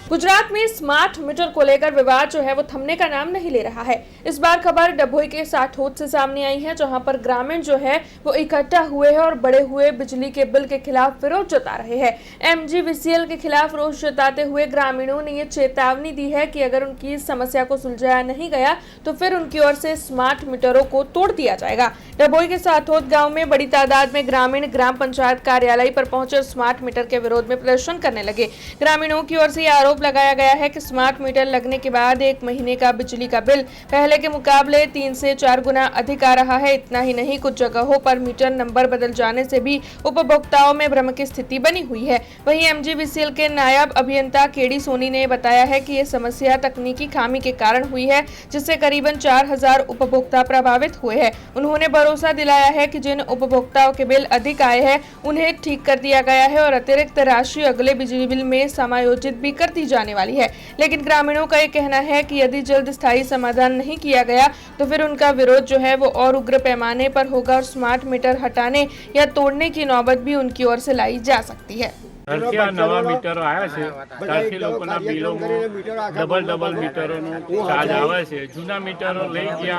गुजरात में smart meter को लेकर विवाद जो है वो थमने का नाम नहीं ले रहा है। इस बार खबर डभोई के साठोद से सामने आई है, जहां पर ग्रामीण जो है वो इकट्ठा हुए हैं और बढ़े हुए बिजली के बिल के खिलाफ विरोध जता रहे हैं। MGVCL के खिलाफ रोष जताते हुए ग्रामीणों ने ये चेतावनी दी है कि अगर उनकी इस समस्या को सुलझाया नहीं गया तो फिर उनकी ओर से स्मार्ट मीटरों को तोड़ दिया जाएगा। डभोई के साठोद गाँव में बड़ी तादाद में ग्रामीण ग्राम पंचायत कार्यालय पर पहुंचे स्मार्ट मीटर के विरोध में प्रदर्शन करने लगे। ग्रामीणों की ओर से आरोप लगाया गया है कि स्मार्ट मीटर लगने के बाद एक महीने का बिजली का बिल पहले के मुकाबले 3 से 4 गुना अधिक आ रहा है। इतना ही नहीं, कुछ जगहों पर मीटर नंबर बदल जाने से भी उपभोक्ताओं में भ्रम की स्थिति बनी हुई है। वहीं MGVCL के नायब अभियंता केडी सोनी ने बताया है कि ये समस्या तकनीकी खामी के कारण हुई है, जिससे करीबन 4000 उपभोक्ता प्रभावित हुए हैं। उन्होंने भरोसा दिलाया है कि जिन उपभोक्ताओं के बिल अधिक आए हैं उन्हें ठीक कर दिया गया है और अतिरिक्त राशि अगले बिजली बिल में समायोजित भी कर दी जाने वाली है। लेकिन ग्रामीणों का ये कहना है कि यदि जल्द स्थायी समाधान नहीं किया गया तो फिर उनका विरोध जो है वो और उग्र पैमाने पर होगा और स्मार्ट मीटर हटाने या तोड़ने की नौबत भी उनकी ओर से लाई जा सकती है। नवा मीटरो आया है त्यारथी लोकोना बिलोमां डबल मीटरोनो चार्ज आवे छे। जूना मीटरो लई गया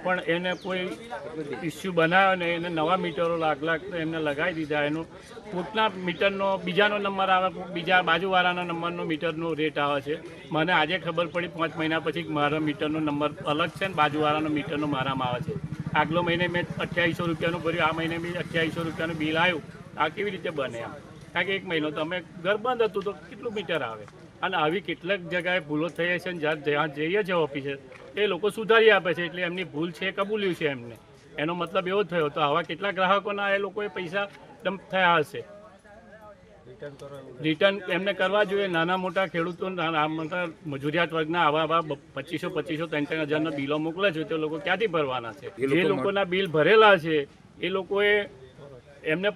पण एने कोई इश्यू बनाव्यो ने एने नवा मीटरो लाख एमने लगाई दीधा। एनो पोतना मीटरनो बीजानो नंबर आवे, बीजा बाजुवाळाना नंबरनो मीटरनो रेट आवे छे। मने आजे खबर पड़ी 5 महीना पछी मारा मीटरनो नंबर अलग छे ने बाजुवाळानो मीटरनो मारामां आवे छे। आगलो महीने मैं 2800 रुपयानुं भर्युं, आ महीने बी 2800 रुपयानुं बिल आव्युं। आ केवी रीते बने? કારણ કે 1 મહિનો તો અમે ઘર બંધ હતું તો કેટલું મીટર આવે અને આવી કેટલાક જગ્યાએ ભૂલો થઈ છે ને જ્યાં જઈએ છીએ ઓફિસે એ લોકો સુધારી આપે છે એટલે એમની ભૂલ છે કબૂલ્યું છે એમને। એનો મતલબ એવો થયો તો આવા કેટલા ગ્રાહકોના એ લોકોએ પૈસા ડમ્પ થયા હશે। રિટર્ન એમને કરવા જોઈએ। નાના મોટા ખેડૂતો મોટા મજૂરિયાત વર્ગના આવા 2500 3-3000ના બિલો મોકલે છે તો લોકો ક્યાંથી ભરવાના છે? જે લોકોના બિલ ભરેલા છે એ લોકોએ એમને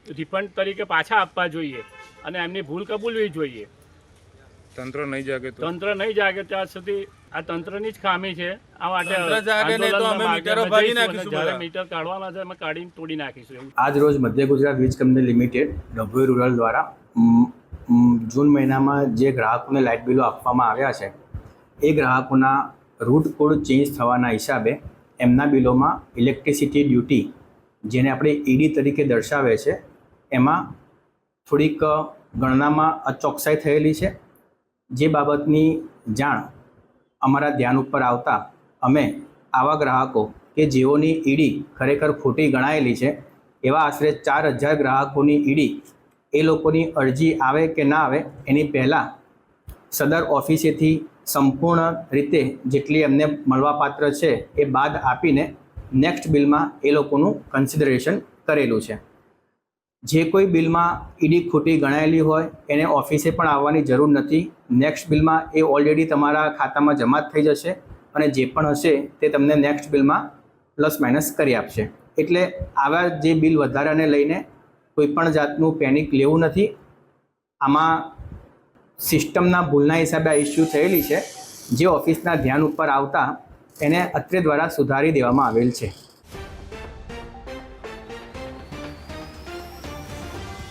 रिफंड तरीके पाछा आपवा जोईए अने एमनी भूल कबूलवी जोईए। तंत्र नहीं जागे त्यार सुधी आ तंत्रनी ज खामी छे। आ माटे मीटर काढवाना छे, अमे काढीने तोड़ी नाखीशुं। आज रोज मध्य गुजरात वीज कंपनी लिमिटेड डभोई रूरल द्वारा जून महीनामां जे ग्राहकोने लाइट बिलो आपवामां आव्या छे ए ग्राहकोना रूट कोड चेन्ज थवाना हिसाबे एमना बिलोमां इलेक्ट्रिसिटी ड्यूटी जेने आपणे ईडी तरीके दर्शावे छे एमां थोड़ीक गणनामां अचोकसाई थयेली छे। जे बाबतनी जाण अमारा ध्यान पर आवता अमे आवा ग्राहको के जेओनी ईडी खरेखर खोटी गणायेली छे एवा आशरे 4000 ग्राहकोनी ईडी ए लोकोनी अरजी आवे के ना आवे एनी पहेला सदर ऑफिसेथी संपूर्ण रीते जेटली एमने मळवापात्र छे ए बाद आपीने नेक्स्ट बिल में ए लोकोनुं कन्सिडरेशन करेलुं छे। जे कोई बिल में ईडी खोटी गणायेली होय एने ऑफिसे पण आववानी जरूर नथी। नेक्स्ट बिल में ए ऑलरेडी तमारा खाता में जमा थई जशे अने जे पण हशे ते तमने नेक्स्ट बिल में प्लस माइनस करी आपशे। एटले आवा जे बिल वधाराने लईने कोईपण जातनुं पेनिक लेवुं नथी। आमां सिस्टमना भूलना हिसाबे आ इश्यू थयेली छे, जे ऑफिसना ध्यान उपर आवता एने અત્રે દ્વારા સુધારી દેવામાં આવેલ છે।